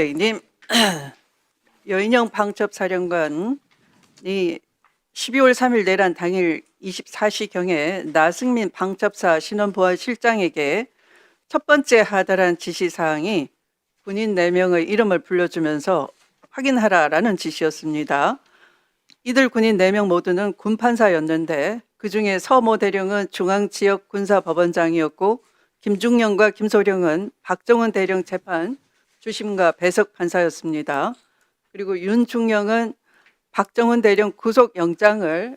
님, 여인영 방첩사령관이 12월 3일 내란 당일 24시경에 나승민 방첩사 신원보안실장에게 첫 번째 하달한 지시사항이 군인 4명의 이름을 불러주면서 확인하라라는 지시였습니다. 이들 군인 4명 모두는 군판사였는데 그중에 서모 대령은 중앙지역군사법원장이었고 김중령과 김소령은 박정훈 대령 재판 주심과 배석 판사였습니다. 그리고 윤중령은 박정훈 대령 구속영장을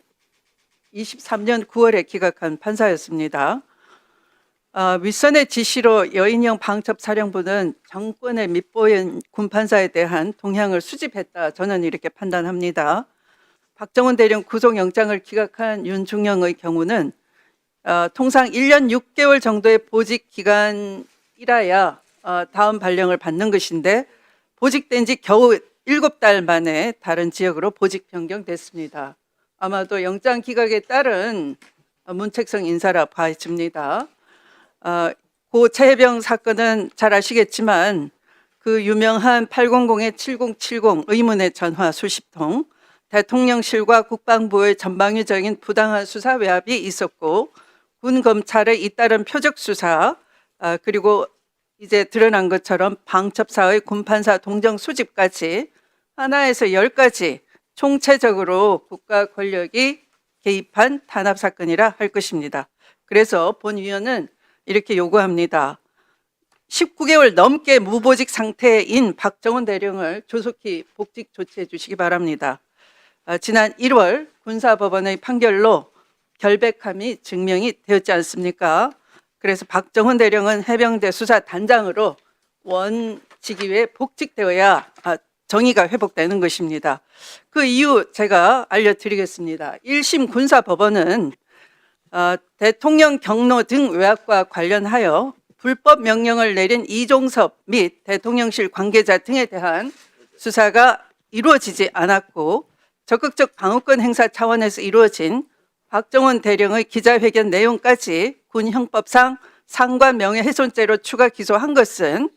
23년 9월에 기각한 판사였습니다. 윗선의 지시로 여인영 방첩사령부는 정권에 밉보인 군판사에 대한 동향을 수집했다. 저는 이렇게 판단합니다. 박정훈 대령 구속영장을 기각한 윤중령의 경우는 통상 1년 6개월 정도의 보직 기간이라야 다음 발령을 받는 것인데 보직된 지 겨우 7달 만에 다른 지역으로 보직 변경됐습니다. 아마도 영장 기각에 따른 문책성 인사라 봐집니다. 고 최혜병 사건은 잘 아시겠지만 그 유명한 800-7070 의문의 전화 수십 통, 대통령실과 국방부의 전방위적인 부당한 수사 외압이 있었고 군 검찰의 잇따른 표적 수사, 그리고 이제 드러난 것처럼 방첩사의 군판사 동정 수집까지 하나에서 10가지 총체적으로 국가 권력이 개입한 탄압 사건이라 할 것입니다. 그래서 본위원은 이렇게 요구합니다. 19개월 넘게 무보직 상태인 박정훈 대령을 조속히 복직 조치해 주시기 바랍니다. 지난 1월 군사법원의 판결로 결백함이 증명이 되었지 않습니까? 그래서 박정훈 대령은 해병대 수사단장으로 원직위에 복직되어야 정의가 회복되는 것입니다. 그 이유 제가 알려드리겠습니다. 1심 군사법원은 대통령 경로 등 외압과 관련하여 불법 명령을 내린 이종섭 및 대통령실 관계자 등에 대한 수사가 이루어지지 않았고 적극적 방어권 행사 차원에서 이루어진 박정훈 대령의 기자회견 내용까지 군 형법상 상관 명예훼손죄로 추가 기소한 것은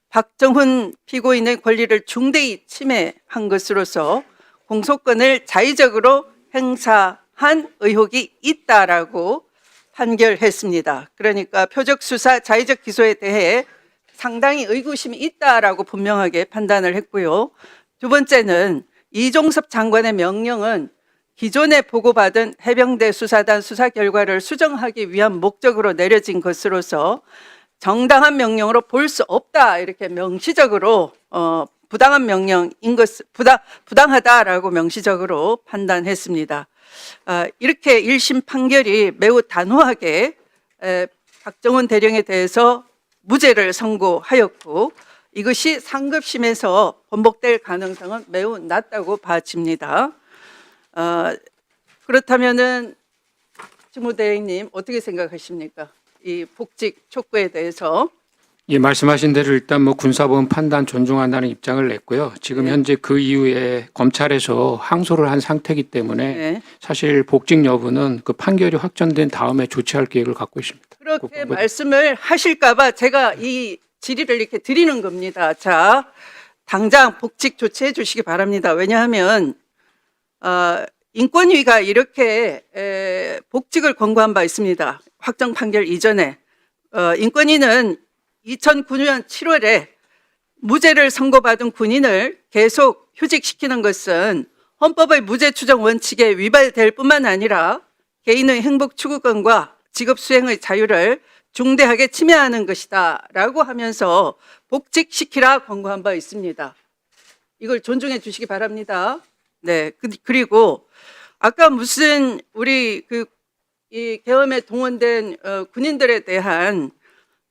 박정훈 피고인의 권리를 중대히 침해한 것으로서 공소권을 자의적으로 행사한 의혹이 있다라고 판결했습니다. 그러니까 표적 수사 자의적 기소에 대해 상당히 의구심이 있다라고 분명하게 판단을 했고요. 두 번째는 이종섭 장관의 명령은 기존에 보고받은 해병대 수사단 수사 결과를 수정하기 위한 목적으로 내려진 것으로서 정당한 명령으로 볼 수 없다, 이렇게 명시적으로 부당한 명령인 것, 부당하다라고 명시적으로 판단했습니다. 이렇게 1심 판결이 매우 단호하게 박정훈 대령에 대해서 무죄를 선고하였고 이것이 상급심에서 번복될 가능성은 매우 낮다고 봐집니다. 그렇다면은 주무대행님 어떻게 생각하십니까? 이 복직 촉구에 대해서. 예, 말씀하신 대로 일단 군사법원 판단 존중한다는 입장을 냈고요. 지금 네. 현재 그 이후에 검찰에서 항소를 한 상태이기 때문에 네. 사실 복직 여부는 그 판결이 확정된 다음에 조치할 계획을 갖고 있습니다. 그렇게 말씀을 하실까봐 제가 이 질의를 이렇게 드리는 겁니다. 자, 당장 복직 조치해 주시기 바랍니다. 왜냐하면 인권위가 이렇게 복직을 권고한 바 있습니다. 확정 판결 이전에 인권위는 2009년 7월에 무죄를 선고받은 군인을 계속 휴직시키는 것은 헌법의 무죄 추정 원칙에 위반될 뿐만 아니라 개인의 행복 추구권과 직업 수행의 자유를 중대하게 침해하는 것이다 라고 하면서 복직시키라 권고한 바 있습니다. 이걸 존중해 주시기 바랍니다. 네, 그리고 아까 무슨 우리 이 계엄에 동원된 군인들에 대한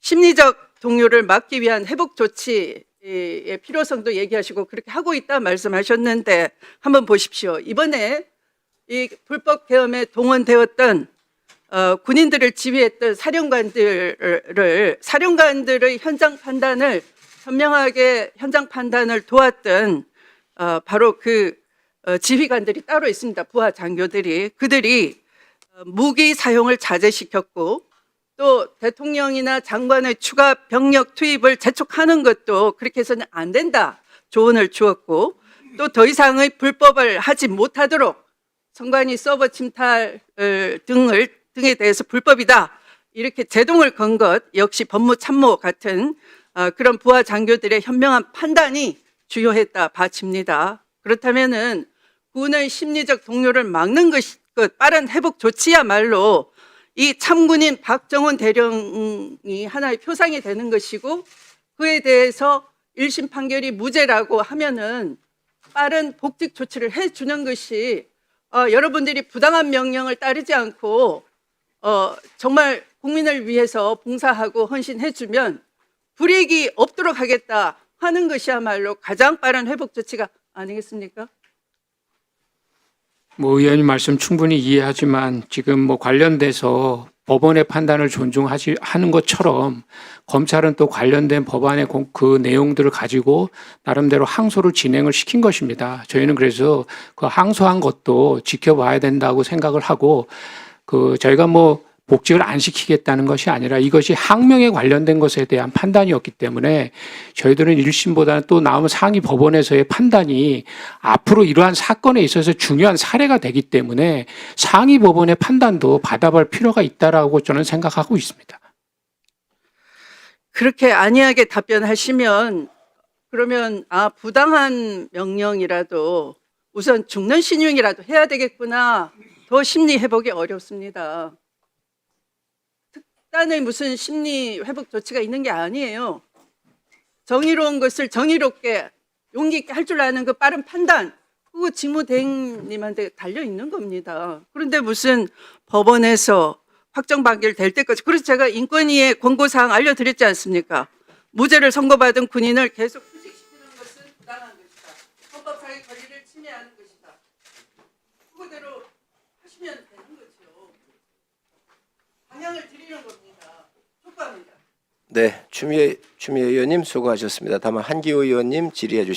심리적 동요를 막기 위한 회복 조치의 필요성도 얘기하시고 그렇게 하고 있다 말씀하셨는데 한번 보십시오. 이번에 이 불법 계엄에 동원되었던 군인들을 지휘했던 사령관들의 현장 판단을 현명하게 현장 판단을 도왔던 바로 그 지휘관들이 따로 있습니다. 부하 장교들이. 그들이 무기 사용을 자제시켰고 또 대통령이나 장관의 추가 병력 투입을 재촉하는 것도 그렇게 해서는 안 된다 조언을 주었고, 또 더 이상의 불법을 하지 못하도록 선관위 서버 침탈 등에 대해서 불법이다 이렇게 제동을 건 것 역시 법무참모 같은 그런 부하 장교들의 현명한 판단이 주요했다 봐집니다. 그렇다면은 군의 심리적 동요를 막는 것이 빠른 회복 조치야말로 이 참군인 박정훈 대령이 하나의 표상이 되는 것이고, 그에 대해서 1심 판결이 무죄라고 하면은 빠른 복직 조치를 해주는 것이 여러분들이 부당한 명령을 따르지 않고 정말 국민을 위해서 봉사하고 헌신해주면 불이익이 없도록 하겠다 하는 것이야말로 가장 빠른 회복 조치가 아니겠습니까? 뭐 의원님 말씀 충분히 이해하지만 지금 뭐 관련돼서 법원의 판단을 존중하는 것처럼 검찰은 또 관련된 법안의 그 내용들을 가지고 나름대로 항소를 진행을 시킨 것입니다. 저희는 그래서 그 항소한 것도 지켜봐야 된다고 생각을 하고, 저희가 뭐 복직을 안 시키겠다는 것이 아니라 이것이 항명에 관련된 것에 대한 판단이었기 때문에 저희들은 1심보다는 또 나오는 상위 법원에서의 판단이 앞으로 이러한 사건에 있어서 중요한 사례가 되기 때문에 상위 법원의 판단도 받아볼 필요가 있다라고 저는 생각하고 있습니다. 그렇게 안이하게 답변하시면 그러면 부당한 명령이라도 우선 죽는 신용이라도 해야 되겠구나. 더 심리 회복이 어렵습니다. 특단의 무슨 심리 회복 조치가 있는 게 아니에요. 정의로운 것을 정의롭게 용기 있게 할 줄 아는 그 빠른 판단, 그거 직무대행님한테 달려 있는 겁니다. 그런데 무슨 법원에서 확정 판결 될 때까지, 그래서 제가 인권위의 권고사항 알려드렸지 않습니까? 무죄를 선고받은 군인을 계속 휴직시키는 것은 부당한 것이다. 헌법상의 권리를 침해하는 것이다. 그거대로 하시면 되는 거죠. 방향을 드리는 겁니다. 촉구합니다. 네, 추미애 의원님 수고하셨습니다. 다만 한기호 의원님 질의해 주시기